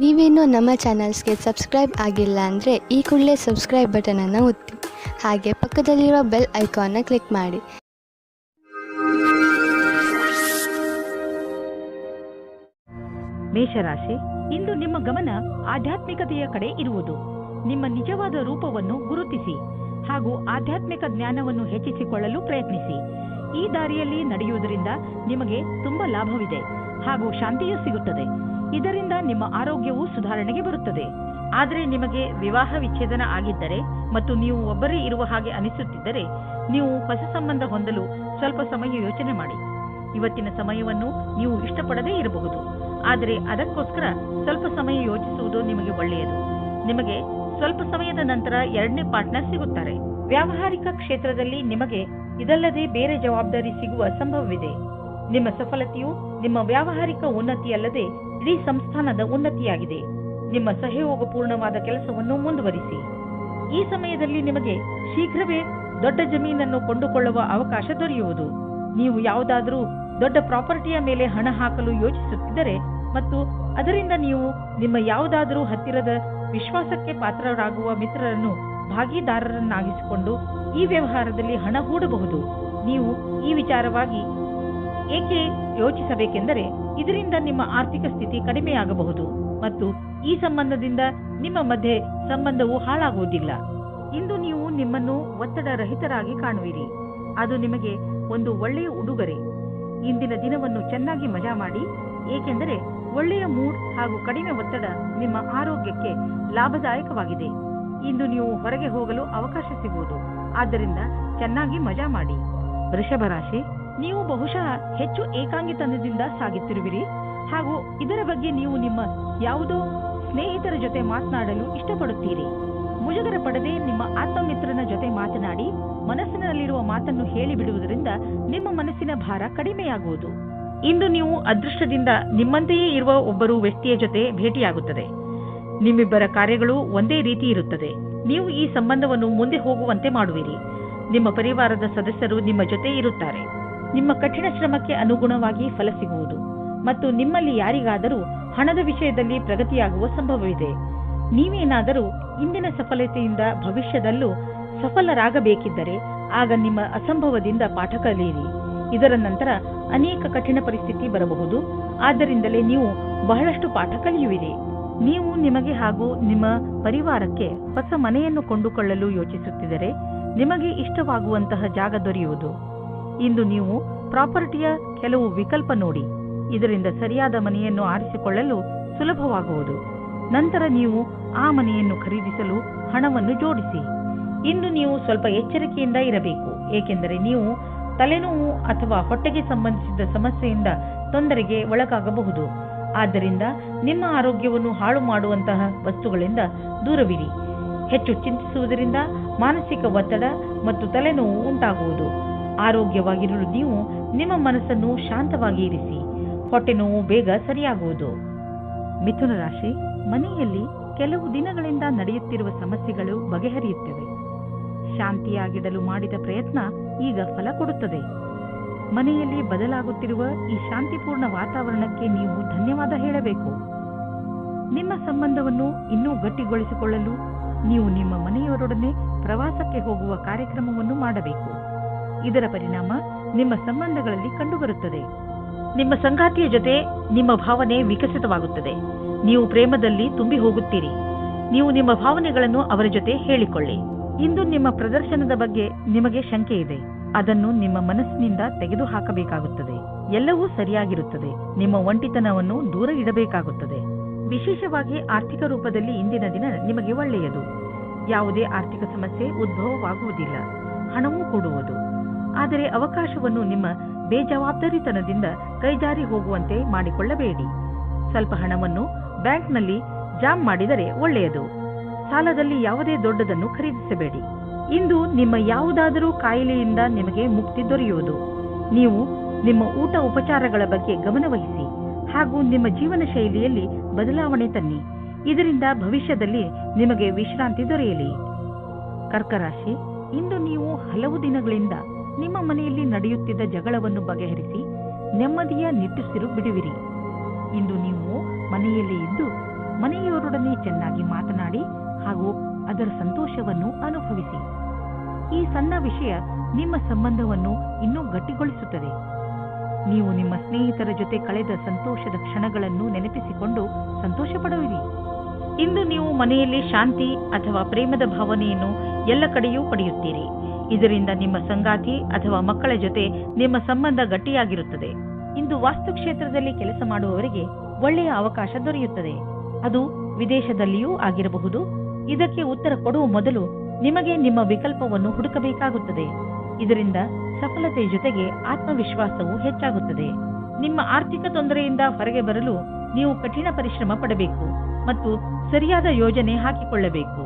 ನೀವೇನೂ ನಮ್ಮ ಚಾನಲ್ಸ್ಗೆ ಸಬ್ಸ್ಕ್ರೈಬ್ ಆಗಿಲ್ಲ ಅಂದರೆ ಈ ಕೂಡಲೇ ಸಬ್ಸ್ಕ್ರೈಬ್ ಬಟನನ್ನು ಒತ್ತಿ, ಹಾಗೆ ಪಕ್ಕದಲ್ಲಿರುವ ಬೆಲ್ ಐಕಾನ್ನ ಕ್ಲಿಕ್ ಮಾಡಿ. ಮೇಷರಾಶಿ, ಇಂದು ನಿಮ್ಮ ಗಮನ ಆಧ್ಯಾತ್ಮಿಕತೆಯ ಕಡೆ ಇರುವುದು. ನಿಮ್ಮ ನಿಜವಾದ ರೂಪವನ್ನು ಗುರುತಿಸಿ ಹಾಗೂ ಆಧ್ಯಾತ್ಮಿಕ ಜ್ಞಾನವನ್ನು ಹೆಚ್ಚಿಸಿಕೊಳ್ಳಲು ಪ್ರಯತ್ನಿಸಿ. ಈ ದಾರಿಯಲ್ಲಿ ನಡೆಯುವುದರಿಂದ ನಿಮಗೆ ತುಂಬಾ ಲಾಭವಿದೆ ಹಾಗೂ ಶಾಂತಿಯೂ ಸಿಗುತ್ತದೆ. ಇದರಿಂದ ನಿಮ್ಮ ಆರೋಗ್ಯವು ಸುಧಾರಣೆಗೆ ಬರುತ್ತದೆ. ಆದರೆ ನಿಮಗೆ ವಿವಾಹ ವಿಚ್ಛೇದನ ಆಗಿದ್ದರೆ ಮತ್ತು ನೀವು ಒಬ್ಬರೇ ಇರುವ ಹಾಗೆ ಅನಿಸುತ್ತಿದ್ದರೆ ನೀವು ಹೊಸ ಸಂಬಂಧ ಹೊಂದಲು ಸ್ವಲ್ಪ ಸಮಯ ಯೋಚನೆ ಮಾಡಿ. ಇವತ್ತಿನ ಸಮಯವನ್ನು ನೀವು ಇಷ್ಟಪಡದೇ ಇರಬಹುದು, ಆದರೆ ಅದಕ್ಕೋಸ್ಕರ ಸ್ವಲ್ಪ ಸಮಯ ಯೋಚಿಸುವುದು ನಿಮಗೆ ಒಳ್ಳೆಯದು. ನಿಮಗೆ ಸ್ವಲ್ಪ ಸಮಯದ ನಂತರ ಎರಡನೇ ಪಾರ್ಟ್ನರ್ ಸಿಗುತ್ತಾರೆ. ವ್ಯಾವಹಾರಿಕ ಕ್ಷೇತ್ರದಲ್ಲಿ ನಿಮಗೆ ಇದಲ್ಲದೆ ಬೇರೆ ಜವಾಬ್ದಾರಿ ಸಿಗುವ ಸಂಭವವಿದೆ. ನಿಮ್ಮ ಸಫಲತೆಯು ನಿಮ್ಮ ವ್ಯಾವಹಾರಿಕ ಉನ್ನತಿಯಲ್ಲದೆ ಇಡೀ ಸಂಸ್ಥಾನದ ಉನ್ನತಿಯಾಗಿದೆ. ನಿಮ್ಮ ಸಹಯೋಗಪೂರ್ಣವಾದ ಕೆಲಸವನ್ನು ಮುಂದುವರಿಸಿ. ಈ ಸಮಯದಲ್ಲಿ ನಿಮಗೆ ಶೀಘ್ರವೇ ದೊಡ್ಡ ಜಮೀನನ್ನು ಕೊಂಡುಕೊಳ್ಳುವ ಅವಕಾಶ ದೊರೆಯುವುದು. ನೀವು ಯಾವುದಾದರೂ ದೊಡ್ಡ ಪ್ರಾಪರ್ಟಿಯ ಮೇಲೆ ಹಣ ಹಾಕಲು ಯೋಚಿಸುತ್ತಿದ್ದರೆ ಮತ್ತು ಅದರಿಂದ ನೀವು ನಿಮ್ಮ ಯಾವುದಾದರೂ ಹತ್ತಿರದ ವಿಶ್ವಾಸಕ್ಕೆ ಪಾತ್ರರಾಗುವ ಮಿತ್ರರನ್ನು ಭಾಗಿದಾರರನ್ನಾಗಿಸಿಕೊಂಡು ಈ ವ್ಯವಹಾರದಲ್ಲಿ ಹಣ ಹೂಡಬಹುದು. ನೀವು ಈ ವಿಚಾರವಾಗಿ ಏಕೆ ಯೋಚಿಸಬೇಕೆಂದರೆ ಇದರಿಂದ ನಿಮ್ಮ ಆರ್ಥಿಕ ಸ್ಥಿತಿ ಕಡಿಮೆಯಾಗಬಹುದು ಮತ್ತು ಈ ಸಂಬಂಧದಿಂದ ನಿಮ್ಮ ಮಧ್ಯೆ ಸಂಬಂಧವು ಹಾಳಾಗುವುದಿಲ್ಲ. ಇಂದು ನೀವು ನಿಮ್ಮನ್ನು ಒತ್ತಡ ರಹಿತರಾಗಿ ಕಾಣುವಿರಿ. ಅದು ನಿಮಗೆ ಒಂದು ಒಳ್ಳೆಯ ಉಡುಗೊರೆ. ಇಂದಿನ ದಿನವನ್ನು ಚೆನ್ನಾಗಿ ಮಜಾ ಮಾಡಿ, ಏಕೆಂದರೆ ಒಳ್ಳೆಯ ಮೂಡ್ ಹಾಗೂ ಕಡಿಮೆ ಒತ್ತಡ ನಿಮ್ಮ ಆರೋಗ್ಯಕ್ಕೆ ಲಾಭದಾಯಕವಾಗಿದೆ. ಇಂದು ನೀವು ಹೊರಗೆ ಹೋಗಲು ಅವಕಾಶ ಸಿಗುವುದು, ಆದ್ದರಿಂದ ಚೆನ್ನಾಗಿ ಮಜಾ ಮಾಡಿ. ವೃಷಭ ರಾಶಿ, ನೀವು ಬಹುಶಃ ಹೆಚ್ಚು ಏಕಾಂಗಿತನದಿಂದ ಸಾಗುತ್ತಿರುವಿರಿ ಹಾಗೂ ಇದರ ಬಗ್ಗೆ ನೀವು ನಿಮ್ಮ ಯಾವುದೋ ಸ್ನೇಹಿತರ ಜೊತೆ ಮಾತನಾಡಲು ಇಷ್ಟಪಡುತ್ತೀರಿ. ಮುಜುಗರ ಪಡದೆ ನಿಮ್ಮ ಆತ್ಮಮಿತ್ರನ ಜೊತೆ ಮಾತನಾಡಿ ಮನಸ್ಸಿನಲ್ಲಿರುವ ಮಾತನ್ನು ಹೇಳಿಬಿಡುವುದರಿಂದ ನಿಮ್ಮ ಮನಸ್ಸಿನ ಭಾರ ಕಡಿಮೆಯಾಗುವುದು. ಇಂದು ನೀವು ಅದೃಷ್ಟದಿಂದ ನಿಮ್ಮಂತೆಯೇ ಇರುವ ಒಬ್ಬರು ವ್ಯಕ್ತಿಯ ಜೊತೆ ಭೇಟಿಯಾಗುತ್ತದೆ. ನಿಮ್ಮಿಬ್ಬರ ಕಾರ್ಯಗಳು ಒಂದೇ ರೀತಿ ಇರುತ್ತದೆ. ನೀವು ಈ ಸಂಬಂಧವನ್ನು ಮುಂದೆ ಹೋಗುವಂತೆ ಮಾಡುವಿರಿ. ನಿಮ್ಮ ಪರಿವಾರದ ಸದಸ್ಯರು ನಿಮ್ಮ ಜೊತೆ ಇರುತ್ತಾರೆ. ನಿಮ್ಮ ಕಠಿಣ ಶ್ರಮಕ್ಕೆ ಅನುಗುಣವಾಗಿ ಫಲ ಸಿಗುವುದು ಮತ್ತು ನಿಮ್ಮಲ್ಲಿ ಯಾರಿಗಾದರೂ ಹಣದ ವಿಷಯದಲ್ಲಿ ಪ್ರಗತಿಯಾಗುವ ಸಂಭವವಿದೆ. ನೀವೇನಾದರೂ ಇಂದಿನ ಸಫಲತೆಯಿಂದ ಭವಿಷ್ಯದಲ್ಲೂ ಸಫಲರಾಗಬೇಕಿದ್ದರೆ ಆಗ ನಿಮ್ಮ ಅಸಂಭವದಿಂದ ಪಾಠ ಕಲಿಯಿರಿ. ಇದರ ನಂತರ ಅನೇಕ ಕಠಿಣ ಪರಿಸ್ಥಿತಿ ಬರಬಹುದು. ಆದ್ದರಿಂದಲೇ ನೀವು ಬಹಳಷ್ಟು ಪಾಠ ಕಲಿಯುವಿರಿ. ನೀವು ನಿಮಗೆ ಹಾಗೂ ನಿಮ್ಮ ಪರಿವಾರಕ್ಕೆ ಹೊಸ ಮನೆಯನ್ನು ಕೊಂಡುಕೊಳ್ಳಲು ಯೋಚಿಸುತ್ತಿದ್ದರೆ ನಿಮಗೆ ಇಷ್ಟವಾಗುವಂತಹ ಜಾಗ ದೊರೆಯುವುದು. ಇಂದು ನೀವು ಪ್ರಾಪರ್ಟಿಯ ಕೆಲವು ವಿಕಲ್ಪ ನೋಡಿ. ಇದರಿಂದ ಸರಿಯಾದ ಮನೆಯನ್ನು ಆರಿಸಿಕೊಳ್ಳಲು ಸುಲಭವಾಗುವುದು. ನಂತರ ನೀವು ಆ ಮನೆಯನ್ನು ಖರೀದಿಸಲು ಹಣವನ್ನು ಜೋಡಿಸಿ. ಇಂದು ನೀವು ಸ್ವಲ್ಪ ಎಚ್ಚರಿಕೆಯಿಂದ ಇರಬೇಕು, ಏಕೆಂದರೆ ನೀವು ತಲೆನೋವು ಅಥವಾ ಹೊಟ್ಟೆಗೆ ಸಂಬಂಧಿಸಿದ ಸಮಸ್ಯೆಯಿಂದ ತೊಂದರೆಗೆ ಒಳಗಾಗಬಹುದು. ಆದ್ದರಿಂದ ನಿಮ್ಮ ಆರೋಗ್ಯವನ್ನು ಹಾಳು ಮಾಡುವಂತಹ ವಸ್ತುಗಳಿಂದ ದೂರವಿರಿ. ಹೆಚ್ಚು ಚಿಂತಿಸುವುದರಿಂದ ಮಾನಸಿಕ ಒತ್ತಡ ಮತ್ತು ತಲೆನೋವು ಉಂಟಾಗುವುದು. ಆರೋಗ್ಯವಾಗಿರಲು ನೀವು ನಿಮ್ಮ ಮನಸ್ಸನ್ನು ಶಾಂತವಾಗಿ ಇರಿಸಿ. ಹೊಟ್ಟೆ ನೋವು ಬೇಗ ಸರಿಯಾಗುವುದು. ಮಿಥುನ ರಾಶಿ, ಮನೆಯಲ್ಲಿ ಕೆಲವು ದಿನಗಳಿಂದ ನಡೆಯುತ್ತಿರುವ ಸಮಸ್ಯೆಗಳು ಬಗೆಹರಿಯುತ್ತವೆ. ಶಾಂತಿಯಾಗಿಡಲು ಮಾಡಿದ ಪ್ರಯತ್ನ ಈಗ ಫಲ ಕೊಡುತ್ತದೆ. ಮನೆಯಲ್ಲಿ ಬದಲಾಗುತ್ತಿರುವ ಈ ಶಾಂತಿಪೂರ್ಣ ವಾತಾವರಣಕ್ಕೆ ನೀವು ಧನ್ಯವಾದ ಹೇಳಬೇಕು. ನಿಮ್ಮ ಸಂಬಂಧವನ್ನು ಇನ್ನೂ ಗಟ್ಟಿಗೊಳಿಸಿಕೊಳ್ಳಲು ನೀವು ನಿಮ್ಮ ಮನೆಯವರೊಡನೆ ಪ್ರವಾಸಕ್ಕೆ ಹೋಗುವ ಕಾರ್ಯಕ್ರಮವನ್ನು ಮಾಡಬೇಕು. ಇದರ ಪರಿಣಾಮ ನಿಮ್ಮ ಸಂಬಂಧಗಳಲ್ಲಿ ಕಂಡುಬರುತ್ತದೆ. ನಿಮ್ಮ ಸಂಗಾತಿಯ ಜೊತೆ ನಿಮ್ಮ ಭಾವನೆ ವಿಕಸಿತವಾಗುತ್ತದೆ. ನೀವು ಪ್ರೇಮದಲ್ಲಿ ತುಂಬಿ ಹೋಗುತ್ತೀರಿ. ನೀವು ನಿಮ್ಮ ಭಾವನೆಗಳನ್ನು ಅವರ ಜೊತೆ ಹೇಳಿಕೊಳ್ಳಿ. ಇಂದು ನಿಮ್ಮ ಪ್ರದರ್ಶನದ ಬಗ್ಗೆ ನಿಮಗೆ ಶಂಕೆ ಇದೆ. ಅದನ್ನು ನಿಮ್ಮ ಮನಸ್ಸಿನಿಂದ ತೆಗೆದು ಹಾಕಬೇಕಾಗುತ್ತದೆ. ಎಲ್ಲವೂ ಸರಿಯಾಗಿರುತ್ತದೆ. ನಿಮ್ಮ ಒಂಟಿತನವನ್ನು ದೂರ ಇಡಬೇಕಾಗುತ್ತದೆ. ವಿಶೇಷವಾಗಿ ಆರ್ಥಿಕ ರೂಪದಲ್ಲಿ ಇಂದಿನ ದಿನ ನಿಮಗೆ ಒಳ್ಳೆಯದು. ಯಾವುದೇ ಆರ್ಥಿಕ ಸಮಸ್ಯೆ ಉದ್ಭವವಾಗುವುದಿಲ್ಲ. ಹಣವೂ ಕೊಡುವುದು. ಆದರೆ ಅವಕಾಶವನ್ನು ನಿಮ್ಮ ಬೇಜವಾಬ್ದಾರಿತನದಿಂದ ಕೈಜಾರಿ ಹೋಗುವಂತೆ ಮಾಡಿಕೊಳ್ಳಬೇಡಿ. ಸ್ವಲ್ಪ ಹಣವನ್ನು ಬ್ಯಾಂಕ್ನಲ್ಲಿ ಜಾಮ್ ಮಾಡಿದರೆ ಒಳ್ಳೆಯದು. ಸಾಲದಲ್ಲಿ ಯಾವುದೇ ದೊಡ್ಡದನ್ನು ಖರೀದಿಸಬೇಡಿ. ಇಂದು ನಿಮ್ಮ ಯಾವುದಾದರೂ ಕಾಯಿಲೆಯಿಂದ ನಿಮಗೆ ಮುಕ್ತಿ ದೊರೆಯುವುದು. ನೀವು ನಿಮ್ಮ ಊಟ ಉಪಚಾರಗಳ ಬಗ್ಗೆ ಗಮನವಹಿಸಿ ಹಾಗೂ ನಿಮ್ಮ ಜೀವನ ಶೈಲಿಯಲ್ಲಿ ಬದಲಾವಣೆ ತನ್ನಿ. ಇದರಿಂದ ಭವಿಷ್ಯದಲ್ಲಿ ನಿಮಗೆ ವಿಶ್ರಾಂತಿ ದೊರೆಯಲಿ. ಕರ್ಕರಾಶಿ, ಇಂದು ನೀವು ಹಲವು ದಿನಗಳಿಂದ ನಿಮ್ಮ ಮನೆಯಲ್ಲಿ ನಡೆಯುತ್ತಿದ್ದ ಜಗಳವನ್ನು ಬಗೆಹರಿಸಿ ನೆಮ್ಮದಿಯ ನಿಟ್ಟುಸಿರು ಬಿಡುವಿರಿ. ಇಂದು ನೀವು ಮನೆಯಲ್ಲಿ ಇದ್ದು ಮನೆಯ ಚೆನ್ನಾಗಿ ಮಾತನಾಡಿ ಹಾಗೂ ಅದರ ಸಂತೋಷವನ್ನು ಅನುಭವಿಸಿ. ಈ ಸಣ್ಣ ವಿಷಯ ನಿಮ್ಮ ಸಂಬಂಧವನ್ನು ಇನ್ನೂ ಗಟ್ಟಿಗೊಳಿಸುತ್ತದೆ. ನೀವು ನಿಮ್ಮ ಸ್ನೇಹಿತರ ಜೊತೆ ಕಳೆದ ಸಂತೋಷದ ಕ್ಷಣಗಳನ್ನು ನೆನಪಿಸಿಕೊಂಡು ಸಂತೋಷ ಪಡುವಿರಿ. ಇಂದು ನೀವು ಮನೆಯಲ್ಲಿ ಶಾಂತಿ ಅಥವಾ ಪ್ರೇಮದ ಭಾವನೆಯನ್ನು ಎಲ್ಲ ಕಡೆಯೂ ಪಡೆಯುತ್ತೀರಿ. ಇದರಿಂದ ನಿಮ್ಮ ಸಂಗಾತಿ ಅಥವಾ ಮಕ್ಕಳ ಜೊತೆ ನಿಮ್ಮ ಸಂಬಂಧ ಗಟ್ಟಿಯಾಗಿರುತ್ತದೆ. ಇಂದು ವಾಸ್ತುಕ್ಷೇತ್ರದಲ್ಲಿ ಕೆಲಸ ಮಾಡುವವರಿಗೆ ಒಳ್ಳೆಯ ಅವಕಾಶ ದೊರೆಯುತ್ತದೆ. ಅದು ವಿದೇಶದಲ್ಲಿಯೂ ಆಗಿರಬಹುದು. ಇದಕ್ಕೆ ಉತ್ತರ ಕೊಡುವ ಮೊದಲು ನಿಮಗೆ ನಿಮ್ಮ ವಿಕಲ್ಪವನ್ನು ಹುಡುಕಬೇಕಾಗುತ್ತದೆ. ಇದರಿಂದ ಸಫಲತೆ ಜೊತೆಗೆ ಆತ್ಮವಿಶ್ವಾಸವು ಹೆಚ್ಚಾಗುತ್ತದೆ. ನಿಮ್ಮ ಆರ್ಥಿಕ ತೊಂದರೆಯಿಂದ ಹೊರಗೆ ಬರಲು ನೀವು ಕಠಿಣ ಪರಿಶ್ರಮ ಪಡಬೇಕು ಮತ್ತು ಸರಿಯಾದ ಯೋಜನೆ ಹಾಕಿಕೊಳ್ಳಬೇಕು.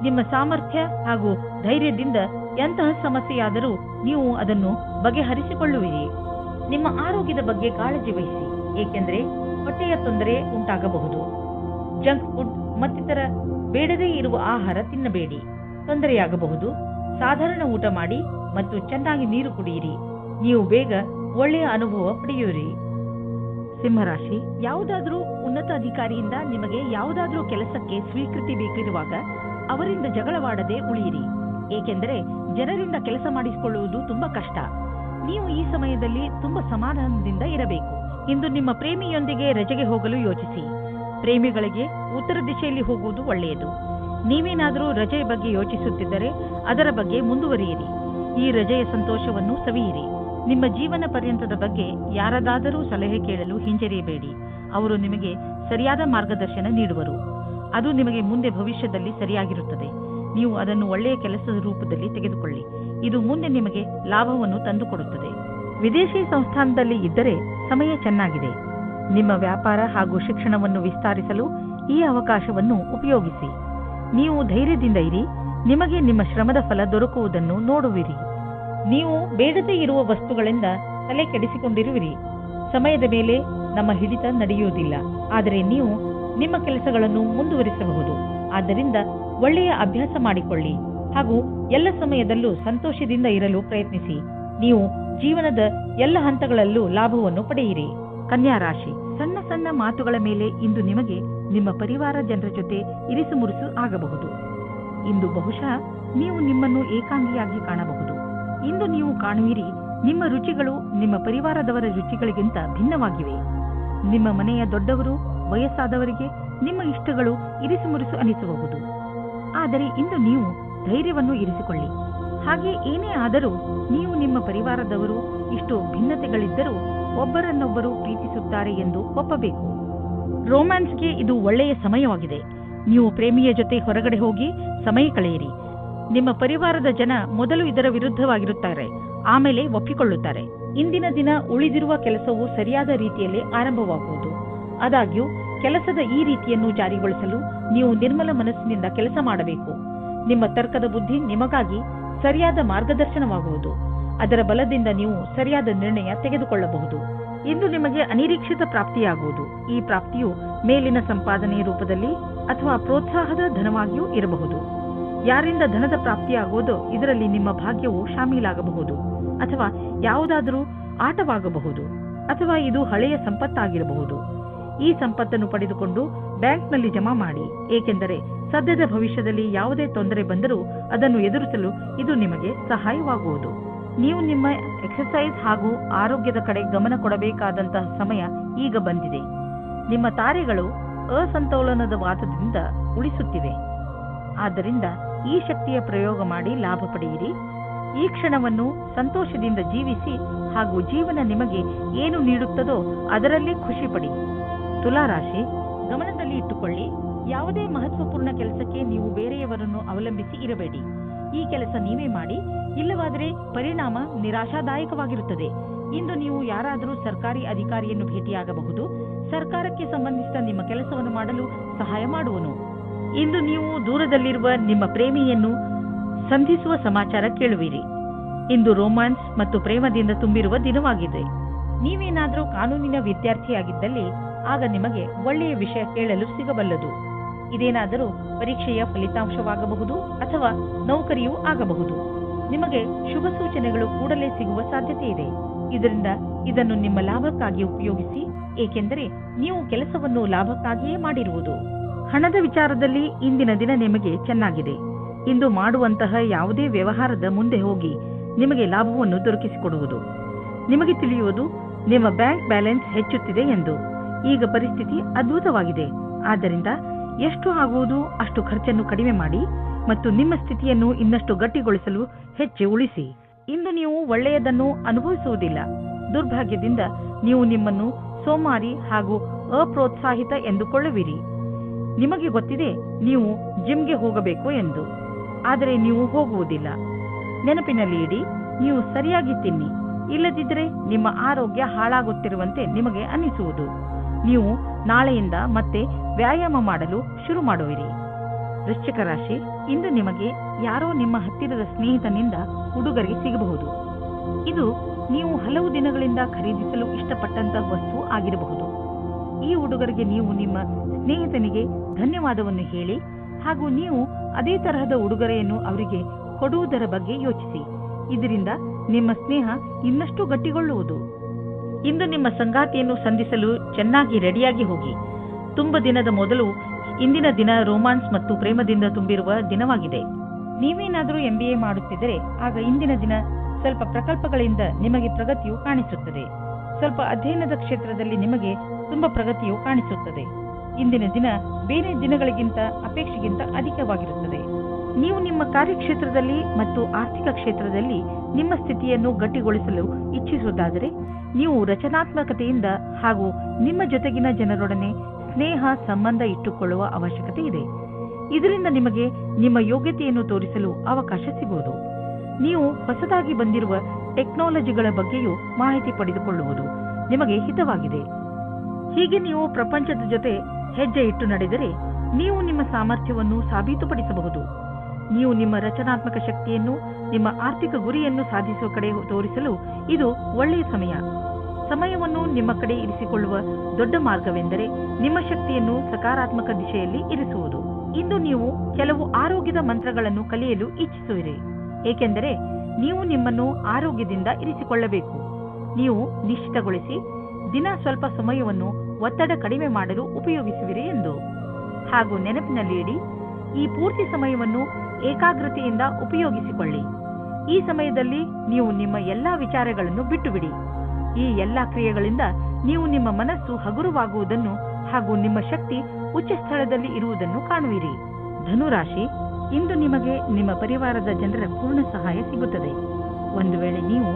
ನಿಮ್ಮ ಸಾಮರ್ಥ್ಯ ಹಾಗೂ ಧೈರ್ಯದಿಂದ ಎಂತಹ ಸಮಸ್ಯೆಯಾದರೂ ನೀವು ಅದನ್ನು ಬಗೆಹರಿಸಿಕೊಳ್ಳುವಿರಿ. ನಿಮ್ಮ ಆರೋಗ್ಯದ ಬಗ್ಗೆ ಕಾಳಜಿ ವಹಿಸಿ, ಏಕೆಂದರೆ ಹೊಟ್ಟೆಯ ತೊಂದರೆ ಉಂಟಾಗಬಹುದು. ಜಂಕ್ ಫುಡ್ ಮತ್ತಿತರ ಬೇಡದೇ ಇರುವ ಆಹಾರ ತಿನ್ನಬೇಡಿ, ತೊಂದರೆಯಾಗಬಹುದು. ಸಾಧಾರಣ ಊಟ ಮಾಡಿ ಮತ್ತು ಚೆನ್ನಾಗಿ ನೀರು ಕುಡಿಯಿರಿ. ನೀವು ಬೇಗ ಒಳ್ಳೆಯ ಅನುಭವ ಪಡೆಯುವಿರಿ. ಸಿಂಹರಾಶಿ, ಯಾವುದಾದ್ರೂ ಉನ್ನತ ಅಧಿಕಾರಿಯಿಂದ ನಿಮಗೆ ಯಾವುದಾದ್ರೂ ಕೆಲಸಕ್ಕೆ ಸ್ವೀಕೃತಿ ಬೇಕಿರುವಾಗ ಅವರಿಂದ ಜಗಳವಾಡದೆ ಉಳಿಯಿರಿ, ಏಕೆಂದರೆ ಜನರಿಂದ ಕೆಲಸ ಮಾಡಿಸಿಕೊಳ್ಳುವುದು ತುಂಬಾ ಕಷ್ಟ. ನೀವು ಈ ಸಮಯದಲ್ಲಿ ತುಂಬಾ ಸಮಾಧಾನದಿಂದ ಇರಬೇಕು. ಇಂದು ನಿಮ್ಮ ಪ್ರೇಮಿಯೊಂದಿಗೆ ರಜೆಗೆ ಹೋಗಲು ಯೋಚಿಸಿ. ಪ್ರೇಮಿಗಳಿಗೆ ಉತ್ತರ ದಿಶೆಯಲ್ಲಿ ಹೋಗುವುದು ಒಳ್ಳೆಯದು. ನೀವೇನಾದರೂ ರಜೆಯ ಬಗ್ಗೆ ಯೋಚಿಸುತ್ತಿದ್ದರೆ ಅದರ ಬಗ್ಗೆ ಮುಂದುವರಿಯಿರಿ. ಈ ರಜೆಯ ಸಂತೋಷವನ್ನು ಸವಿಯಿರಿ. ನಿಮ್ಮ ಜೀವನ ಪರ್ಯಂತದ ಬಗ್ಗೆ ಯಾರದಾದರೂ ಸಲಹೆ ಕೇಳಲು ಹಿಂಜರಿಯಬೇಡಿ. ಅವರು ನಿಮಗೆ ಸರಿಯಾದ ಮಾರ್ಗದರ್ಶನ ನೀಡುವರು. ಅದು ನಿಮಗೆ ಮುಂದೆ ಭವಿಷ್ಯದಲ್ಲಿ ಸರಿಯಾಗಿರುತ್ತದೆ. ನೀವು ಅದನ್ನು ಒಳ್ಳೆಯ ಕೆಲಸದ ರೂಪದಲ್ಲಿ ತೆಗೆದುಕೊಳ್ಳಿ. ಇದು ಮುಂದೆ ನಿಮಗೆ ಲಾಭವನ್ನು ತಂದುಕೊಡುತ್ತದೆ. ವಿದೇಶಿ ಸಂಸ್ಥಾನದಲ್ಲಿ ಇದ್ದರೆ ಸಮಯ ಚೆನ್ನಾಗಿದೆ. ನಿಮ್ಮ ವ್ಯಾಪಾರ ಹಾಗೂ ಶಿಕ್ಷಣವನ್ನು ವಿಸ್ತರಿಸಲು ಈ ಅವಕಾಶವನ್ನು ಉಪಯೋಗಿಸಿ. ನೀವು ಧೈರ್ಯದಿಂದ ಇರಿ. ನಿಮಗೆ ನಿಮ್ಮ ಶ್ರಮದ ಫಲ ದೊರಕುವುದನ್ನು ನೋಡುವಿರಿ. ನೀವು ಬೇಡದೇ ಇರುವ ವಸ್ತುಗಳಿಂದ ತಲೆ ಕೆಡಿಸಿಕೊಂಡಿರುವಿರಿ. ಸಮಯದ ಮೇಲೆ ನಮ್ಮ ಹಿಡಿತ ನಡೆಯುವುದಿಲ್ಲ, ಆದರೆ ನೀವು ನಿಮ್ಮ ಕೆಲಸಗಳನ್ನು ಮುಂದುವರಿಸಬಹುದು. ಆದ್ದರಿಂದ ಒಳ್ಳೆಯ ಅಭ್ಯಾಸ ಮಾಡಿಕೊಳ್ಳಿ ಹಾಗೂ ಎಲ್ಲ ಸಮಯದಲ್ಲೂ ಸಂತೋಷದಿಂದ ಇರಲು ಪ್ರಯತ್ನಿಸಿ. ನೀವು ಜೀವನದ ಎಲ್ಲ ಹಂತಗಳಲ್ಲೂ ಲಾಭವನ್ನು ಪಡೆಯಿರಿ. ಕನ್ಯಾ ರಾಶಿ, ಸಣ್ಣ ಸಣ್ಣ ಮಾತುಗಳ ಮೇಲೆ ಇಂದು ನಿಮಗೆ ನಿಮ್ಮ ಪರಿವಾರ ಜನರ ಜೊತೆ ಇರಿಸು ಮುರುಸು ಆಗಬಹುದು. ಇಂದು ಬಹುಶಃ ನೀವು ನಿಮ್ಮನ್ನು ಏಕಾಂಗಿಯಾಗಿ ಕಾಣಬಹುದು. ಇಂದು ನೀವು ಕಾಣುವಿರಿ, ನಿಮ್ಮ ರುಚಿಗಳು ನಿಮ್ಮ ಪರಿವಾರದವರ ರುಚಿಗಳಿಗಿಂತ ಭಿನ್ನವಾಗಿವೆ. ನಿಮ್ಮ ಮನೆಯ ದೊಡ್ಡವರು, ವಯಸ್ಸಾದವರಿಗೆ ನಿಮ್ಮ ಇಷ್ಟಗಳು ಇರಿಸು ಮುರಿಸು ಅನಿಸಬಹುದು. ಆದರೆ ಇಂದು ನೀವು ಧೈರ್ಯವನ್ನು ಇರಿಸಿಕೊಳ್ಳಿ. ಹಾಗೆ ಏನೇ ಆದರೂ ನೀವು ನಿಮ್ಮ ಪರಿವಾರದವರು ಇಷ್ಟು ಭಿನ್ನತೆಗಳಿದ್ದರೂ ಒಬ್ಬರನ್ನೊಬ್ಬರು ಪ್ರೀತಿಸುತ್ತಾರೆ ಎಂದು ಒಪ್ಪಬೇಕು. ರೋಮ್ಯಾನ್ಸ್ಗೆ ಇದು ಒಳ್ಳೆಯ ಸಮಯವಾಗಿದೆ. ನೀವು ಪ್ರೇಮಿಯ ಜೊತೆ ಹೊರಗಡೆ ಹೋಗಿ ಸಮಯ ಕಳೆಯಿರಿ. ನಿಮ್ಮ ಪರಿವಾರದ ಜನ ಮೊದಲು ಇದರ ವಿರುದ್ಧವಾಗಿರುತ್ತಾರೆ, ಆಮೇಲೆ ಒಪ್ಪಿಕೊಳ್ಳುತ್ತಾರೆ. ಇಂದಿನ ದಿನ ಉಳಿದಿರುವ ಕೆಲಸವು ಸರಿಯಾದ ರೀತಿಯಲ್ಲಿ ಆರಂಭವಾಗುವುದು. ಆದಾಗ್ಯೂ ಕೆಲಸದ ಈ ರೀತಿಯನ್ನು ಜಾರಿಗೊಳಿಸಲು ನೀವು ನಿರ್ಮಲ ಮನಸ್ಸಿನಿಂದ ಕೆಲಸ ಮಾಡಬೇಕು. ನಿಮ್ಮ ತರ್ಕದ ಬುದ್ಧಿ ನಿಮಗಾಗಿ ಸರಿಯಾದ ಮಾರ್ಗದರ್ಶನವಾಗುವುದು. ಅದರ ಬಲದಿಂದ ನೀವು ಸರಿಯಾದ ನಿರ್ಣಯ ತೆಗೆದುಕೊಳ್ಳಬಹುದು. ಇಂದು ನಿಮಗೆ ಅನಿರೀಕ್ಷಿತ ಪ್ರಾಪ್ತಿಯಾಗುವುದು. ಈ ಪ್ರಾಪ್ತಿಯು ಮೇಲಿನ ಸಂಪಾದನೆಯ ರೂಪದಲ್ಲಿ ಅಥವಾ ಪ್ರೋತ್ಸಾಹದ ಧನವಾಗಿಯೂ ಇರಬಹುದು. ಯಾರಿಂದ ಧನದ ಪ್ರಾಪ್ತಿಯಾಗುವುದೋ ಇದರಲ್ಲಿ ನಿಮ್ಮ ಭಾಗ್ಯವು ಶಾಮೀಲಾಗಬಹುದು, ಅಥವಾ ಯಾವುದಾದರೂ ಆಟವಾಗಬಹುದು, ಅಥವಾ ಇದು ಹಳೆಯ ಸಂಪತ್ತಾಗಿರಬಹುದು. ಈ ಸಂಪತ್ತನ್ನು ಪಡೆದುಕೊಂಡು ಬ್ಯಾಂಕ್ನಲ್ಲಿ ಜಮಾ ಮಾಡಿ, ಏಕೆಂದರೆ ಸದ್ಯದ ಭವಿಷ್ಯದಲ್ಲಿ ಯಾವುದೇ ತೊಂದರೆ ಬಂದರೂ ಅದನ್ನು ಎದುರಿಸಲು ಇದು ನಿಮಗೆ ಸಹಾಯವಾಗುವುದು. ನೀವು ನಿಮ್ಮ ಎಕ್ಸರ್ಸೈಸ್ ಹಾಗೂ ಆರೋಗ್ಯದ ಕಡೆ ಗಮನ ಕೊಡಬೇಕಾದಂತಹ ಸಮಯ ಈಗ ಬಂದಿದೆ. ನಿಮ್ಮ ತಾರೆಗಳು ಅಸಂತೋಲನದ ವಾದದಿಂದ ಉಳಿಸುತ್ತಿವೆ. ಆದ್ದರಿಂದ ಈ ಶಕ್ತಿಯ ಪ್ರಯೋಗ ಮಾಡಿ ಲಾಭ ಪಡೆಯಿರಿ. ಈ ಕ್ಷಣವನ್ನು ಸಂತೋಷದಿಂದ ಜೀವಿಸಿ ಹಾಗೂ ಜೀವನ ನಿಮಗೆ ಏನು ನೀಡುತ್ತದೋ ಅದರಲ್ಲಿ ಖುಷಿ ಪಡಿ. ತುಲಾರಾಶಿ, ಗಮನದಲ್ಲಿ ಇಟ್ಟುಕೊಳ್ಳಿ, ಯಾವುದೇ ಮಹತ್ವಪೂರ್ಣ ಕೆಲಸಕ್ಕೆ ನೀವು ಬೇರೆಯವರನ್ನು ಅವಲಂಬಿಸಿ ಇರಬೇಡಿ. ಈ ಕೆಲಸ ನೀವೇ ಮಾಡಿ, ಇಲ್ಲವಾದರೆ ಪರಿಣಾಮ ನಿರಾಶಾದಾಯಕವಾಗಿರುತ್ತದೆ. ಇಂದು ನೀವು ಯಾರಾದರೂ ಸರ್ಕಾರಿ ಅಧಿಕಾರಿಯನ್ನು ಭೇಟಿಯಾಗಬಹುದು. ಸರ್ಕಾರಕ್ಕೆ ಸಂಬಂಧಿಸಿದ ನಿಮ್ಮ ಕೆಲಸವನ್ನು ಮಾಡಲು ಸಹಾಯ ಮಾಡುವನು. ಇಂದು ನೀವು ದೂರದಲ್ಲಿರುವ ನಿಮ್ಮ ಪ್ರೇಮಿಯನ್ನು ಸಂಧಿಸುವ ಸಮಾಚಾರ ಕೇಳುವಿರಿ. ಇಂದು ರೋಮ್ಯಾನ್ಸ್ ಮತ್ತು ಪ್ರೇಮದಿಂದ ತುಂಬಿರುವ ದಿನವಾಗಿದೆ. ನೀವೇನಾದರೂ ಕಾನೂನಿನ ವಿದ್ಯಾರ್ಥಿಯಾಗಿದ್ದಲ್ಲಿ ಆಗ ನಿಮಗೆ ಒಳ್ಳೆಯ ವಿಷಯ ಕೇಳಲು ಸಿಗಬಲ್ಲದು. ಇದೇನಾದರೂ ಪರೀಕ್ಷೆಯ ಫಲಿತಾಂಶವಾಗಬಹುದು ಅಥವಾ ನೌಕರಿಯೂ ಆಗಬಹುದು. ನಿಮಗೆ ಶುಭ ಸೂಚನೆಗಳು ಕೂಡಲೇ ಸಿಗುವ ಸಾಧ್ಯತೆ ಇದೆ. ಇದರಿಂದ ಇದನ್ನು ನಿಮ್ಮ ಲಾಭಕ್ಕಾಗಿ ಉಪಯೋಗಿಸಿ, ಏಕೆಂದರೆ ನೀವು ಕೆಲಸವನ್ನು ಲಾಭಕ್ಕಾಗಿಯೇ ಮಾಡಿರುವುದು. ಹಣದ ವಿಚಾರದಲ್ಲಿ ಇಂದಿನ ದಿನ ನಿಮಗೆ ಚೆನ್ನಾಗಿದೆ. ಇಂದು ಮಾಡುವಂತಹ ಯಾವುದೇ ವ್ಯವಹಾರದ ಮುಂದೆ ಹೋಗಿ ನಿಮಗೆ ಲಾಭವನ್ನು ದೊರಕಿಸಿಕೊಡುವುದು. ನಿಮಗೆ ತಿಳಿಯುವುದು ನಿಮ್ಮ ಬ್ಯಾಂಕ್ ಬ್ಯಾಲೆನ್ಸ್ ಹೆಚ್ಚುತ್ತಿದೆ ಎಂದು. ಈಗ ಪರಿಸ್ಥಿತಿ ಅದ್ಭುತವಾಗಿದೆ. ಆದ್ದರಿಂದ ಎಷ್ಟು ಆಗುವುದು ಅಷ್ಟು ಖರ್ಚನ್ನು ಕಡಿಮೆ ಮಾಡಿ ಮತ್ತು ನಿಮ್ಮ ಸ್ಥಿತಿಯನ್ನು ಇನ್ನಷ್ಟು ಗಟ್ಟಿಗೊಳಿಸಲು ಹೆಚ್ಚು ಉಳಿಸಿ. ಇಂದು ನೀವು ಒಳ್ಳೆಯದನ್ನು ಅನುಭವಿಸುವುದಿಲ್ಲ. ದುರ್ಭಾಗ್ಯದಿಂದ ನೀವು ನಿಮ್ಮನ್ನು ಸೋಮಾರಿ ಹಾಗೂ ಅಪ್ರೋತ್ಸಾಹಿತ ಎಂದುಕೊಳ್ಳುವಿರಿ. ನಿಮಗೆ ಗೊತ್ತಿದೆ ನೀವು ಜಿಮ್ಗೆ ಹೋಗಬೇಕು ಎಂದು, ಆದರೆ ನೀವು ಹೋಗುವುದಿಲ್ಲ. ನೆನಪಿನಲ್ಲಿ ಇಡಿ, ನೀವು ಸರಿಯಾಗಿ ತಿನ್ನಿ, ಇಲ್ಲದಿದ್ದರೆ ನಿಮ್ಮ ಆರೋಗ್ಯ ಹಾಳಾಗುತ್ತಿರುವಂತೆ ನಿಮಗೆ ಅನಿಸುವುದು. ನೀವು ನಾಳೆಯಿಂದ ಮತ್ತೆ ವ್ಯಾಯಾಮ ಮಾಡಲು ಶುರು ಮಾಡುವಿರಿ. ವೃಶ್ಚಿಕ ರಾಶಿ, ಇಂದು ನಿಮಗೆ ಯಾರೋ ನಿಮ್ಮ ಹತ್ತಿರದ ಸ್ನೇಹಿತನಿಂದ ಉಡುಗೊರೆ ಸಿಗಬಹುದು. ಇದು ನೀವು ಹಲವು ದಿನಗಳಿಂದ ಖರೀದಿಸಲು ಇಷ್ಟಪಟ್ಟಂತಹ ವಸ್ತು ಆಗಿರಬಹುದು. ಈ ಉಡುಗೊರೆಗೆ ನೀವು ನಿಮ್ಮ ಸ್ನೇಹಿತನಿಗೆ ಧನ್ಯವಾದವನ್ನು ಹೇಳಿ ಹಾಗೂ ನೀವು ಅದೇ ತರಹದ ಉಡುಗೊರೆಯನ್ನು ಅವರಿಗೆ ಕೊಡುವುದರ ಬಗ್ಗೆ ಯೋಚಿಸಿ. ಇದರಿಂದ ನಿಮ್ಮ ಸ್ನೇಹ ಇನ್ನಷ್ಟು ಗಟ್ಟಿಗೊಳ್ಳುವುದು. ಇಂದು ನಿಮ್ಮ ಸಂಗಾತಿಯನ್ನು ಸಂಧಿಸಲು ಚೆನ್ನಾಗಿ ರೆಡಿಯಾಗಿ ಹೋಗಿ. ತುಂಬ ದಿನದ ಮೊದಲು ಇಂದಿನ ದಿನ ರೋಮಾನ್ಸ್ ಮತ್ತು ಪ್ರೇಮದಿಂದ ತುಂಬಿರುವ ದಿನವಾಗಿದೆ. ನೀವೇನಾದರೂ MBA ಮಾಡುತ್ತಿದ್ದರೆ ಆಗ ಇಂದಿನ ದಿನ ಸ್ವಲ್ಪ ಪ್ರಕಲ್ಪಗಳಿಂದ ನಿಮಗೆ ಪ್ರಗತಿಯು ಕಾಣಿಸುತ್ತದೆ. ಸ್ವಲ್ಪ ಅಧ್ಯಯನದ ಕ್ಷೇತ್ರದಲ್ಲಿ ನಿಮಗೆ ತುಂಬ ಪ್ರಗತಿಯು ಕಾಣಿಸುತ್ತದೆ. ಇಂದಿನ ದಿನ ಬೇರೆ ದಿನಗಳಿಗಿಂತ ಅಪೇಕ್ಷೆಗಿಂತ ಅಧಿಕವಾಗಿರುತ್ತದೆ. ನೀವು ನಿಮ್ಮ ಕಾರ್ಯಕ್ಷೇತ್ರದಲ್ಲಿ ಮತ್ತು ಆರ್ಥಿಕ ಕ್ಷೇತ್ರದಲ್ಲಿ ನಿಮ್ಮ ಸ್ಥಿತಿಯನ್ನು ಗಟ್ಟಿಗೊಳಿಸಲು ಇಚ್ಛಿಸುವುದಾದರೆ ನೀವು ರಚನಾತ್ಮಕತೆಯಿಂದ ಹಾಗೂ ನಿಮ್ಮ ಜೊತೆಗಿನ ಜನರೊಡನೆ ಸ್ನೇಹ ಸಂಬಂಧ ಇಟ್ಟುಕೊಳ್ಳುವ ಅವಶ್ಯಕತೆ ಇದೆ. ಇದರಿಂದ ನಿಮಗೆ ನಿಮ್ಮ ಯೋಗ್ಯತೆಯನ್ನು ತೋರಿಸಲು ಅವಕಾಶ ಸಿಗುವುದು. ನೀವು ಹೊಸದಾಗಿ ಬಂದಿರುವ ಟೆಕ್ನಾಲಜಿಗಳ ಬಗ್ಗೆಯೂ ಮಾಹಿತಿ ಪಡೆದುಕೊಳ್ಳುವುದು ನಿಮಗೆ ಹಿತವಾಗಿದೆ. ಹೀಗೆ ನೀವು ಪ್ರಪಂಚದ ಜೊತೆ ಹೆಜ್ಜೆ ಇಟ್ಟು ನಡೆದರೆ ನೀವು ನಿಮ್ಮ ಸಾಮರ್ಥ್ಯವನ್ನು ಸಾಬೀತುಪಡಿಸಬಹುದು. ನೀವು ನಿಮ್ಮ ರಚನಾತ್ಮಕ ಶಕ್ತಿಯನ್ನು ನಿಮ್ಮ ಆರ್ಥಿಕ ಗುರಿಯನ್ನು ಸಾಧಿಸುವ ಕಡೆ ತೋರಿಸಲು ಇದು ಒಳ್ಳೆಯ ಸಮಯ. ಸಮಯವನ್ನು ನಿಮ್ಮ ಕಡೆ ಇರಿಸಿಕೊಳ್ಳುವ ದೊಡ್ಡ ಮಾರ್ಗವೆಂದರೆ ನಿಮ್ಮ ಶಕ್ತಿಯನ್ನು ಸಕಾರಾತ್ಮಕ ದಿಶೆಯಲ್ಲಿ ಇರಿಸುವುದು. ಇಂದು ನೀವು ಕೆಲವು ಆರೋಗ್ಯದ ಮಂತ್ರಗಳನ್ನು ಕಲಿಯಲು ಇಚ್ಛಿಸುವಿರಿ, ಏಕೆಂದರೆ ನೀವು ನಿಮ್ಮನ್ನು ಆರೋಗ್ಯದಿಂದ ಇರಿಸಿಕೊಳ್ಳಬೇಕು. ನೀವು ನಿಶ್ಚಿತಗೊಳಿಸಿ ದಿನ ಸ್ವಲ್ಪ ಸಮಯವನ್ನು ಒತ್ತಡ ಕಡಿಮೆ ಮಾಡಲು ಉಪಯೋಗಿಸುವಿರಿ ಎಂದು. ಹಾಗೂ ನೆನಪಿನಲ್ಲಿ ಇಡಿ, ಈ ಪೂರ್ತಿ ಸಮಯವನ್ನು ಏಕಾಗ್ರತೆಯಿಂದ ಉಪಯೋಗಿಸಿಕೊಳ್ಳಿ. ಈ ಸಮಯದಲ್ಲಿ ನೀವು ನಿಮ್ಮ ಎಲ್ಲಾ ವಿಚಾರಗಳನ್ನು ಬಿಟ್ಟುಬಿಡಿ. ಈ ಎಲ್ಲಾ ಕ್ರಿಯೆಗಳಿಂದ ನೀವು ನಿಮ್ಮ ಮನಸ್ಸು ಹಗುರವಾಗುವುದನ್ನು ಹಾಗೂ ನಿಮ್ಮ ಶಕ್ತಿ ಉಚ್ಚ ಸ್ಥಳದಲ್ಲಿ ಇರುವುದನ್ನು ಕಾಣುವಿರಿ. ಧನುರಾಶಿ, ಇಂದು ನಿಮಗೆ ನಿಮ್ಮ ಪರಿವಾರದ ಜನರ ಪೂರ್ಣ ಸಹಾಯ ಸಿಗುತ್ತದೆ. ಒಂದು ವೇಳೆ ನೀವು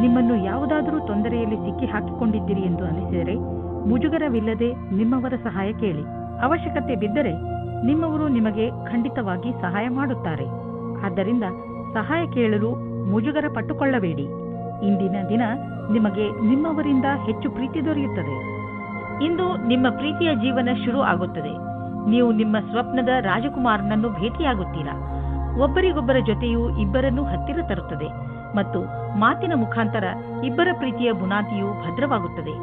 ನಿಮ್ಮನ್ನು ಯಾವುದಾದರೂ ತೊಂದರೆಯಲ್ಲಿ ಸಿಕ್ಕಿ ಹಾಕಿಕೊಂಡಿದ್ದೀರಿ ಎಂದು ಅನಿಸಿದರೆ ಮುಜುಗರವಿಲ್ಲದೆ ನಿಮ್ಮವರ ಸಹಾಯ ಕೇಳಿ. ಅವಶ್ಯಕತೆ ಬಿದ್ದರೆ ನಿಮ್ಮವರು ನಿಮಗೆ ಖಂಡಿತವಾಗಿ ಸಹಾಯ ಮಾಡುತ್ತಾರೆ. ಆದ್ದರಿಂದ ಸಹಾಯ ಕೇಳಲು ಮುಜುಗರ ಪಟ್ಟುಕೊಳ್ಳಬೇಡಿ. ಇಂದಿನ ದಿನ ನಿಮಗೆ ನಿಮ್ಮವರಿಂದ ಹೆಚ್ಚು ಪ್ರೀತಿ ದೊರೆಯುತ್ತದೆ. ಇಂದು ನಿಮ್ಮ ಪ್ರೀತಿಯ ಜೀವನ ಶುರು ಆಗುತ್ತದೆ. ನೀವು ನಿಮ್ಮ ಸ್ವಪ್ನದ ರಾಜಕುಮಾರನನ್ನು ಭೇಟಿಯಾಗುತ್ತೀರಾ. ಒಬ್ಬರಿಗೊಬ್ಬರ ಜೊತೆಯು ಇಬ್ಬರನ್ನು ಹತ್ತಿರ ತರುತ್ತದೆ ಮತ್ತು ಮಾತಿನ ಮುಖಾಂತರ ಇಬ್ಬರ ಪ್ರೀತಿಯ ಬುನಾದಿಯು ಭದ್ರವಾಗುತ್ತದೆ.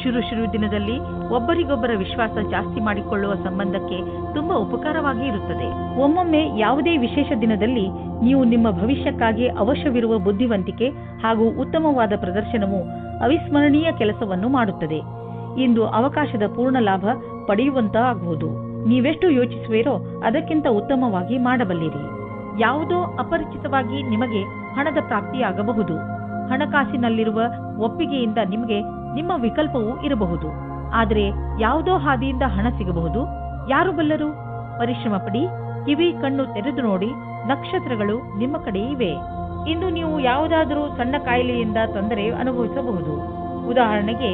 ಶುರು ದಿನದಲ್ಲಿ ಒಬ್ಬರಿಗೊಬ್ಬರ ವಿಶ್ವಾಸ ಜಾಸ್ತಿ ಮಾಡಿಕೊಳ್ಳುವ ಸಂಬಂಧಕ್ಕೆ ತುಂಬಾ ಉಪಕಾರವಾಗಿ ಇರುತ್ತದೆ. ಒಮ್ಮೊಮ್ಮೆ ಯಾವುದೇ ವಿಶೇಷ ದಿನದಲ್ಲಿ ನೀವು ನಿಮ್ಮ ಭವಿಷ್ಯಕ್ಕಾಗಿ ಅವಶ್ಯವಿರುವ ಬುದ್ಧಿವಂತಿಕೆ ಹಾಗೂ ಉತ್ತಮವಾದ ಪ್ರದರ್ಶನವು ಅವಿಸ್ಮರಣೀಯ ಕೆಲಸವನ್ನು ಮಾಡುತ್ತದೆ. ಇಂದು ಅವಕಾಶದ ಪೂರ್ಣ ಲಾಭ ಪಡೆಯುವಂತಾಗುವುದು. ನೀವೆಷ್ಟು ಯೋಚಿಸುವಿರೋ ಅದಕ್ಕಿಂತ ಉತ್ತಮವಾಗಿ ಮಾಡಬಲ್ಲಿರಿ. ಯಾವುದೋ ಅಪರಿಚಿತವಾಗಿ ನಿಮಗೆ ಹಣದ ಪ್ರಾಪ್ತಿಯಾಗಬಹುದು. ಹಣಕಾಸಿನಲ್ಲಿರುವ ಒಪ್ಪಿಗೆಯಿಂದ ನಿಮಗೆ ನಿಮ್ಮ ವಿಕಲ್ಪವೂ ಇರಬಹುದು. ಆದರೆ ಯಾವುದೋ ಹಾದಿಯಿಂದ ಹಣ ಸಿಗಬಹುದು. ಯಾರು ಬಲ್ಲರು? ಪರಿಶ್ರಮ ಪಡಿ, ಕಿವಿ ಕಣ್ಣು ತೆರೆದು ನೋಡಿ, ನಕ್ಷತ್ರಗಳು ನಿಮ್ಮ ಕಡೆ ಇವೆ. ಇಂದು ನೀವು ಯಾವುದಾದರೂ ಸಣ್ಣ ಕಾಯಿಲೆಯಿಂದ ತೊಂದರೆ ಅನುಭವಿಸಬಹುದು. ಉದಾಹರಣೆಗೆ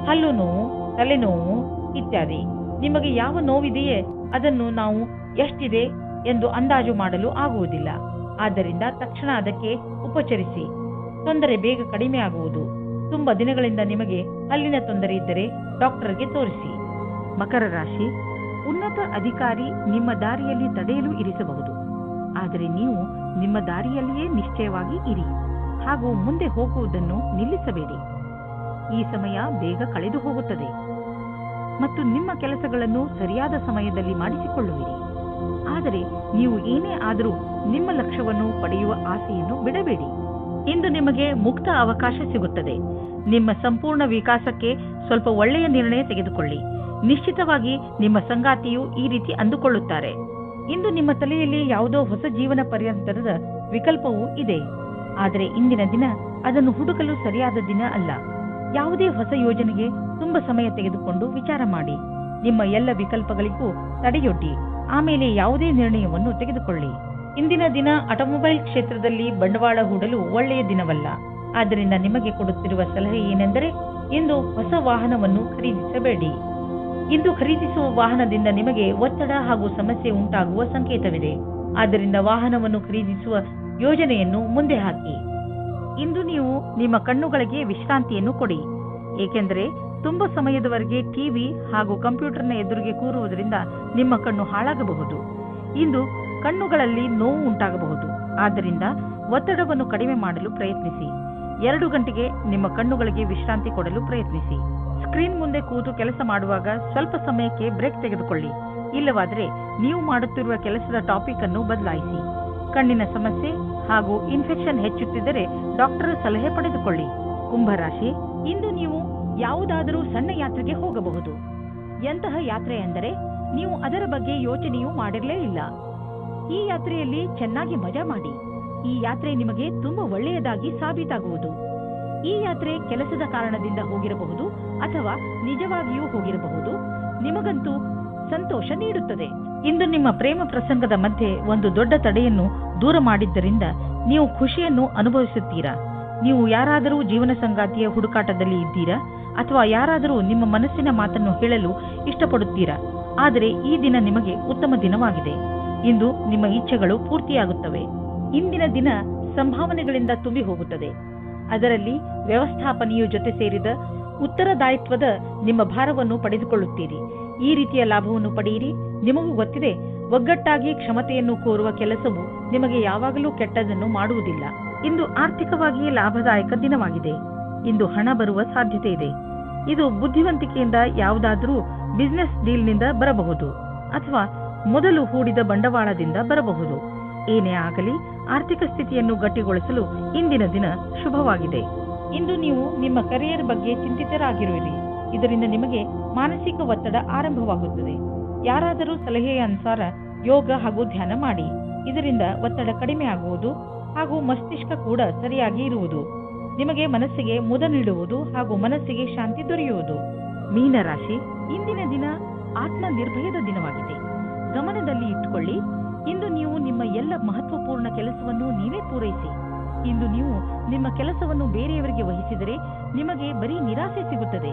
ಹಲ್ಲು ನೋವು, ತಲೆನೋವು ಇತ್ಯಾದಿ. ನಿಮಗೆ ಯಾವ ನೋವಿದೆಯೇ ಅದನ್ನು ನಾವು ಎಷ್ಟಿದೆ ಎಂದು ಅಂದಾಜು ಮಾಡಲು ಆಗುವುದಿಲ್ಲ. ಆದ್ದರಿಂದ ತಕ್ಷಣ ಅದಕ್ಕೆ ಉಪಚರಿಸಿ. ತೊಂದರೆ ಬೇಗ ಕಡಿಮೆ ಆಗುವುದು. ತುಂಬಾ ದಿನಗಳಿಂದ ನಿಮಗೆ ಹಲ್ಲಿನ ತೊಂದರೆ ಇದ್ದರೆ ಡಾಕ್ಟರ್ಗೆ ತೋರಿಸಿ. ಮಕರ ರಾಶಿ, ಉನ್ನತ ಅಧಿಕಾರಿ ನಿಮ್ಮ ದಾರಿಯಲ್ಲಿ ತಡೆಯಲು ಇರಿಸಬಹುದು. ಆದರೆ ನೀವು ನಿಮ್ಮ ದಾರಿಯಲ್ಲಿಯೇ ನಿಶ್ಚಯವಾಗಿ ಇರಿ ಹಾಗೂ ಮುಂದೆ ಹೋಗುವುದನ್ನು ನಿಲ್ಲಿಸಬೇಡಿ. ಈ ಸಮಯ ಬೇಗ ಕಳೆದು ಹೋಗುತ್ತದೆ ಮತ್ತು ನಿಮ್ಮ ಕೆಲಸಗಳನ್ನು ಸರಿಯಾದ ಸಮಯದಲ್ಲಿ ಮಾಡಿಸಿಕೊಳ್ಳುವಿರಿ. ಆದರೆ ನೀವು ಏನೇ ಆದರೂ ನಿಮ್ಮ ಲಕ್ಷ್ಯವನ್ನು ಪಡೆಯುವ ಆಸೆಯನ್ನು ಬಿಡಬೇಡಿ. ಇಂದು ನಿಮಗೆ ಮುಕ್ತ ಅವಕಾಶ ಸಿಗುತ್ತದೆ. ನಿಮ್ಮ ಸಂಪೂರ್ಣ ವಿಕಾಸಕ್ಕೆ ಸ್ವಲ್ಪ ಒಳ್ಳೆಯ ನಿರ್ಣಯ ತೆಗೆದುಕೊಳ್ಳಿ. ನಿಶ್ಚಿತವಾಗಿ ನಿಮ್ಮ ಸಂಗಾತಿಯು ಈ ರೀತಿ ಅಂದುಕೊಳ್ಳುತ್ತಾರೆ. ಇಂದು ನಿಮ್ಮ ತಲೆಯಲ್ಲಿ ಯಾವುದೋ ಹೊಸ ಜೀವನ ಪರ್ಯಂತರದ ವಿಕಲ್ಪವೂ ಇದೆ. ಆದರೆ ಇಂದಿನ ದಿನ ಅದನ್ನು ಹುಡುಕಲು ಸರಿಯಾದ ದಿನ ಅಲ್ಲ. ಯಾವುದೇ ಹೊಸ ಯೋಜನೆಗೆ ತುಂಬಾ ಸಮಯ ತೆಗೆದುಕೊಂಡು ವಿಚಾರ ಮಾಡಿ. ನಿಮ್ಮ ಎಲ್ಲ ವಿಕಲ್ಪಗಳಿಗೂ ತಡೆಯೊಡ್ಡಿ, ಆಮೇಲೆ ಯಾವುದೇ ನಿರ್ಣಯವನ್ನು ತೆಗೆದುಕೊಳ್ಳಿ. ಇಂದಿನ ದಿನ ಆಟೋಮೊಬೈಲ್ ಕ್ಷೇತ್ರದಲ್ಲಿ ಬಂಡವಾಳ ಹೂಡಲು ಒಳ್ಳೆಯ ದಿನವಲ್ಲ. ಆದ್ದರಿಂದ ನಿಮಗೆ ಕೊಡುತ್ತಿರುವ ಸಲಹೆ ಏನೆಂದರೆ, ಇಂದು ಹೊಸ ವಾಹನವನ್ನು ಖರೀದಿಸಬೇಡಿ. ಇಂದು ಖರೀದಿಸುವ ವಾಹನದಿಂದ ನಿಮಗೆ ಒತ್ತಡ ಹಾಗೂ ಸಮಸ್ಯೆ ಉಂಟಾಗುವ ಸಂಕೇತವಿದೆ. ಆದ್ದರಿಂದ ವಾಹನವನ್ನು ಖರೀದಿಸುವ ಯೋಜನೆಯನ್ನು ಮುಂದೆ ಹಾಕಿ. ಇಂದು ನೀವು ನಿಮ್ಮ ಕಣ್ಣುಗಳಿಗೆ ವಿಶ್ರಾಂತಿಯನ್ನು ಕೊಡಿ, ಏಕೆಂದರೆ ತುಂಬಾ ಸಮಯದವರೆಗೆ ಟಿವಿ ಹಾಗೂ ಕಂಪ್ಯೂಟರ್ನ ಎದುರಿಗೆ ಕೂರುವುದರಿಂದ ನಿಮ್ಮ ಕಣ್ಣು ಹಾಳಾಗಬಹುದು. ಇಂದು ಕಣ್ಣುಗಳಲ್ಲಿ ನೋವು ಉಂಟಾಗಬಹುದು. ಆದ್ದರಿಂದ ಒತ್ತಡವನ್ನು ಕಡಿಮೆ ಮಾಡಲು ಪ್ರಯತ್ನಿಸಿ. 2 ಗಂಟೆಗೆ ನಿಮ್ಮ ಕಣ್ಣುಗಳಿಗೆ ವಿಶ್ರಾಂತಿ ಕೊಡಲು ಪ್ರಯತ್ನಿಸಿ. ಸ್ಕ್ರೀನ್ ಮುಂದೆ ಕೂತು ಕೆಲಸ ಮಾಡುವಾಗ ಸ್ವಲ್ಪ ಸಮಯಕ್ಕೆ ಬ್ರೇಕ್ ತೆಗೆದುಕೊಳ್ಳಿ. ಇಲ್ಲವಾದರೆ ನೀವು ಮಾಡುತ್ತಿರುವ ಕೆಲಸದ ಟಾಪಿಕ್ ಅನ್ನು ಬದಲಾಯಿಸಿ. ಕಣ್ಣಿನ ಸಮಸ್ಯೆ ಹಾಗೂ ಇನ್ಫೆಕ್ಷನ್ ಹೆಚ್ಚುತ್ತಿದ್ದರೆ ಡಾಕ್ಟರ್ ಸಲಹೆ ಪಡೆದುಕೊಳ್ಳಿ. ಕುಂಭರಾಶಿ, ಇಂದು ನೀವು ಯಾವುದಾದರೂ ಸಣ್ಣ ಯಾತ್ರೆಗೆ ಹೋಗಬಹುದು. ಎಂತಹ ಯಾತ್ರೆ ಎಂದರೆ ನೀವು ಅದರ ಬಗ್ಗೆ ಯೋಚನೆಯೂ ಮಾಡಿರಲೇ ಇಲ್ಲ. ಈ ಯಾತ್ರೆಯಲ್ಲಿ ಚೆನ್ನಾಗಿ ಮಜಾ ಮಾಡಿ. ಈ ಯಾತ್ರೆ ನಿಮಗೆ ತುಂಬಾ ಒಳ್ಳೆಯದಾಗಿ ಸಾಬೀತಾಗುವುದು. ಈ ಯಾತ್ರೆ ಕೆಲಸದ ಕಾರಣದಿಂದ ಹೋಗಿರಬಹುದು ಅಥವಾ ನಿಜವಾಗಿಯೂ ಹೋಗಿರಬಹುದು. ನಿಮಗಂತೂ ಸಂತೋಷ ನೀಡುತ್ತದೆ. ಇಂದು ನಿಮ್ಮ ಪ್ರೇಮ ಪ್ರಸಂಗದ ಮಧ್ಯೆ ಒಂದು ದೊಡ್ಡ ತಡೆಯನ್ನು ದೂರ ಮಾಡಿದ್ದರಿಂದ ನೀವು ಖುಷಿಯನ್ನು ಅನುಭವಿಸುತ್ತೀರಾ. ನೀವು ಯಾರಾದರೂ ಜೀವನ ಸಂಗಾತಿಯ ಹುಡುಕಾಟದಲ್ಲಿ ಇದ್ದೀರಾ ಅಥವಾ ಯಾರಾದರೂ ನಿಮ್ಮ ಮನಸ್ಸಿನ ಮಾತನ್ನು ಹೇಳಲು ಇಷ್ಟಪಡುತ್ತೀರಾ. ಆದರೆ ಈ ದಿನ ನಿಮಗೆ ಉತ್ತಮ ದಿನವಾಗಿದೆ. ಇಂದು ನಿಮ್ಮ ಇಚ್ಛೆಗಳು ಪೂರ್ತಿಯಾಗುತ್ತವೆ. ಇಂದಿನ ದಿನ ಸಂಭಾವನೆಗಳಿಂದ ತುಂಬಿ ಹೋಗುತ್ತದೆ. ಅದರಲ್ಲಿ ವ್ಯವಸ್ಥಾಪನೆಯು ಜೊತೆ ಸೇರಿದ ಉತ್ತರದಾಯಿತ್ವದ ನಿಮ್ಮ ಭಾರವನ್ನು ಪಡೆದುಕೊಳ್ಳುತ್ತೀರಿ. ಈ ರೀತಿಯ ಲಾಭವನ್ನು ಪಡೆಯಿರಿ. ನಿಮಗೂ ಗೊತ್ತಿದೆ, ಒಗ್ಗಟ್ಟಾಗಿ ಕ್ಷಮತೆಯನ್ನು ಕೋರುವ ಕೆಲಸವು ನಿಮಗೆ ಯಾವಾಗಲೂ ಕೆಟ್ಟದನ್ನು ಮಾಡುವುದಿಲ್ಲ. ಇಂದು ಆರ್ಥಿಕವಾಗಿ ಲಾಭದಾಯಕ ದಿನವಾಗಿದೆ. ಇಂದು ಹಣ ಬರುವ ಸಾಧ್ಯತೆ ಇದೆ. ಇದು ಬುದ್ಧಿವಂತಿಕೆಯಿಂದ ಯಾವುದಾದರೂ ಬಿಸಿನೆಸ್ ಡೀಲ್ನಿಂದ ಬರಬಹುದು ಅಥವಾ ಮೊದಲು ಹೂಡಿದ ಬಂಡವಾಳದಿಂದ ಬರಬಹುದು. ಏನೇ ಆಗಲಿ, ಆರ್ಥಿಕ ಸ್ಥಿತಿಯನ್ನು ಗಟ್ಟಿಗೊಳಿಸಲು ಇಂದಿನ ದಿನ ಶುಭವಾಗಿದೆ. ಇಂದು ನೀವು ನಿಮ್ಮ ಕರಿಯರ್ ಬಗ್ಗೆ ಚಿಂತಿತರಾಗಿರುವಿರಿ. ಇದರಿಂದ ನಿಮಗೆ ಮಾನಸಿಕ ಒತ್ತಡ ಆರಂಭವಾಗುತ್ತದೆ. ಯಾರಾದರೂ ಸಲಹೆಯ ಅನುಸಾರ ಯೋಗ ಹಾಗೂ ಧ್ಯಾನ ಮಾಡಿ. ಇದರಿಂದ ಒತ್ತಡ ಕಡಿಮೆ ಆಗುವುದು ಹಾಗೂ ಮಸ್ತಿಷ್ಕ ಕೂಡ ಸರಿಯಾಗಿ ಇರುವುದು. ನಿಮಗೆ ಮನಸ್ಸಿಗೆ ಮುದ ನೀಡುವುದು ಹಾಗೂ ಮನಸ್ಸಿಗೆ ಶಾಂತಿ ದೊರೆಯುವುದು. ಮೀನರಾಶಿ, ಇಂದಿನ ದಿನ ಆತ್ಮ ನಿರ್ಭಯದ ದಿನವಾಗಿದೆ. ಗಮನದಲ್ಲಿ ಇಟ್ಟುಕೊಳ್ಳಿ, ಇಂದು ನೀವು ನಿಮ್ಮ ಎಲ್ಲ ಮಹತ್ವಪೂರ್ಣ ಕೆಲಸವನ್ನು ನೀವೇ ಪೂರೈಸಿ. ಇಂದು ನೀವು ನಿಮ್ಮ ಕೆಲಸವನ್ನು ಬೇರೆಯವರಿಗೆ ವಹಿಸಿದರೆ ನಿಮಗೆ ಬರೀ ನಿರಾಸೆ ಸಿಗುತ್ತದೆ.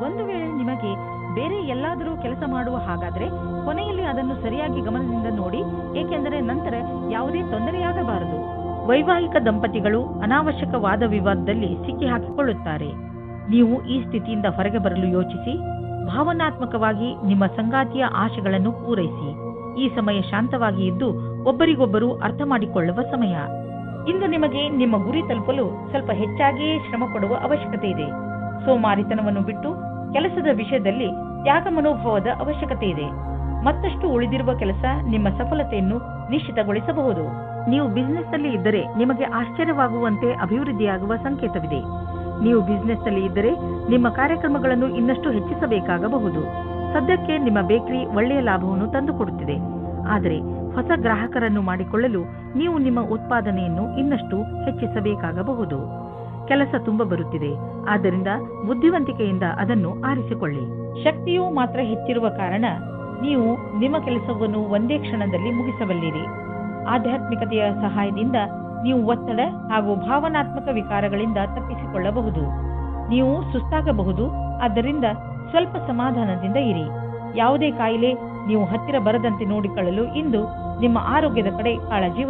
ಒಂದು ವೇಳೆ ನಿಮಗೆ ಬೇರೆ ಎಲ್ಲಾದರೂ ಕೆಲಸ ಮಾಡುವ ಹಾಗಾದರೆ ಕೊನೆಯಲ್ಲಿ ಅದನ್ನು ಸರಿಯಾಗಿ ಗಮನದಿಂದ ನೋಡಿ, ಏಕೆಂದರೆ ನಂತರ ಯಾವುದೇ ತೊಂದರೆಯಾಗಬಾರದು. ವೈವಾಹಿಕ ದಂಪತಿಗಳು ಅನಾವಶ್ಯಕ ವಾದ ವಿವಾದದಲ್ಲಿ ಸಿಕ್ಕಿ ಹಾಕಿಕೊಳ್ಳುತ್ತಾರೆ. ನೀವು ಈ ಸ್ಥಿತಿಯಿಂದ ಹೊರಗೆ ಬರಲು ಯೋಚಿಸಿ. ಭಾವನಾತ್ಮಕವಾಗಿ ನಿಮ್ಮ ಸಂಗಾತಿಯ ಆಶೆಗಳನ್ನು ಪೂರೈಸಿ. ಈ ಸಮಯ ಶಾಂತವಾಗಿ ಇದ್ದು ಒಬ್ಬರಿಗೊಬ್ಬರು ಅರ್ಥ ಮಾಡಿಕೊಳ್ಳುವ ಸಮಯ. ಇಂದು ನಿಮಗೆ ನಿಮ್ಮ ಗುರಿ ತಲುಪಲು ಸ್ವಲ್ಪ ಹೆಚ್ಚಾಗಿಯೇ ಶ್ರಮ ಪಡುವ ಅವಶ್ಯಕತೆ ಇದೆ. ಸೋಮಾರಿತನವನ್ನು ಬಿಟ್ಟು ಕೆಲಸದ ವಿಷಯದಲ್ಲಿ ತ್ಯಾಗ ಮನೋಭಾವದ ಅವಶ್ಯಕತೆ ಇದೆ. ಮತ್ತಷ್ಟು ಉಳಿದಿರುವ ಕೆಲಸ ನಿಮ್ಮ ಸಫಲತೆಯನ್ನು ನಿಶ್ಚಿತಗೊಳಿಸಬಹುದು. ನೀವು ಬಿಸಿನೆಸ್ ಅಲ್ಲಿ ಇದ್ದರೆ ನಿಮಗೆ ಆಶ್ಚರ್ಯವಾಗುವಂತೆ ಅಭಿವೃದ್ಧಿಯಾಗುವ ಸಂಕೇತವಿದೆ. ನೀವು ಬಿಸಿನೆಸ್ ಅಲ್ಲಿ ಇದ್ದರೆ ನಿಮ್ಮ ಕಾರ್ಯಕ್ರಮಗಳನ್ನು ಇನ್ನಷ್ಟು ಹೆಚ್ಚಿಸಬೇಕಾಗಬಹುದು. ಸದ್ಯಕ್ಕೆ ನಿಮ್ಮ ಬೇಕರಿ ಒಳ್ಳೆಯ ಲಾಭವನ್ನು ತಂದುಕೊಡುತ್ತಿದೆ. ಆದರೆ ಹೊಸ ಗ್ರಾಹಕರನ್ನು ಮಾಡಿಕೊಳ್ಳಲು ನೀವು ನಿಮ್ಮ ಉತ್ಪಾದನೆಯನ್ನು ಇನ್ನಷ್ಟು ಹೆಚ್ಚಿಸಬೇಕಾಗಬಹುದು. ಕೆಲಸ ತುಂಬ ಬರುತ್ತಿದೆ. ಆದ್ದರಿಂದ ಬುದ್ಧಿವಂತಿಕೆಯಿಂದ ಅದನ್ನು ಆರಿಸಿಕೊಳ್ಳಿ. ಶಕ್ತಿಯು ಮಾತ್ರ ಹೆಚ್ಚಿರುವ ಕಾರಣ ನೀವು ನಿಮ್ಮ ಕೆಲಸವನ್ನು ಒಂದೇ ಕ್ಷಣದಲ್ಲಿ ಮುಗಿಸಬಲ್ಲಿರಿ. ಆಧ್ಯಾತ್ಮಿಕತೆಯ ಸಹಾಯದಿಂದ ನೀವು ಒತ್ತಡ ಹಾಗೂ ಭಾವನಾತ್ಮಕ ವಿಕಾರಗಳಿಂದ ತಪ್ಪಿಸಿಕೊಳ್ಳಬಹುದು. ನೀವು ಸುಸ್ತಾಗಬಹುದು. ಆದ್ದರಿಂದ ಸ್ವಲ್ಪ ಸಮಾಧಾನದಿಂದ ಇರಿ. ಯಾವುದೇ ಕಾಯಿಲೆ ನೀವು ಹತ್ತಿರ ಬರದಂತೆ ನೋಡಿಕೊಳ್ಳಲು ಇಂದು ನಿಮ್ಮ ಆರೋಗ್ಯದ ಕಡೆ ಕಾಳಜಿ